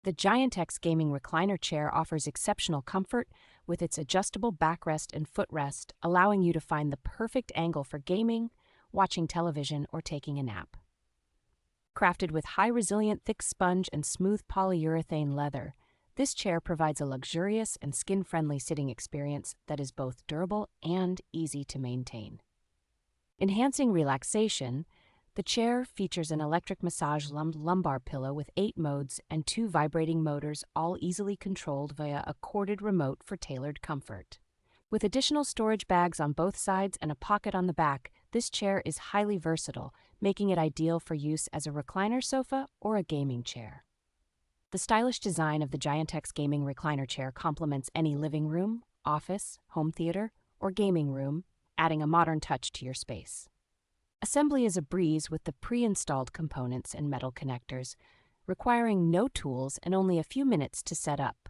The Giantex gaming recliner chair offers exceptional comfort with its adjustable backrest and footrest, allowing you to find the perfect angle for gaming, watching television, or taking a nap. Crafted with high-resilient thick sponge and smooth polyurethane leather, this chair provides a luxurious and skin-friendly sitting experience that is both durable and easy to maintain. Enhancing relaxation, the chair features an electric massage lumbar pillow with 8 modes and 2 vibrating motors, all easily controlled via a corded remote for tailored comfort. With additional storage bags on both sides and a pocket on the back, this chair is highly versatile, making it ideal for use as a recliner sofa or a gaming chair. The stylish design of the Giantex gaming recliner chair complements any living room, office, home theater, or gaming room, adding a modern touch to your space. Assembly is a breeze with the pre-installed components and metal connectors, requiring no tools and only a few minutes to set up.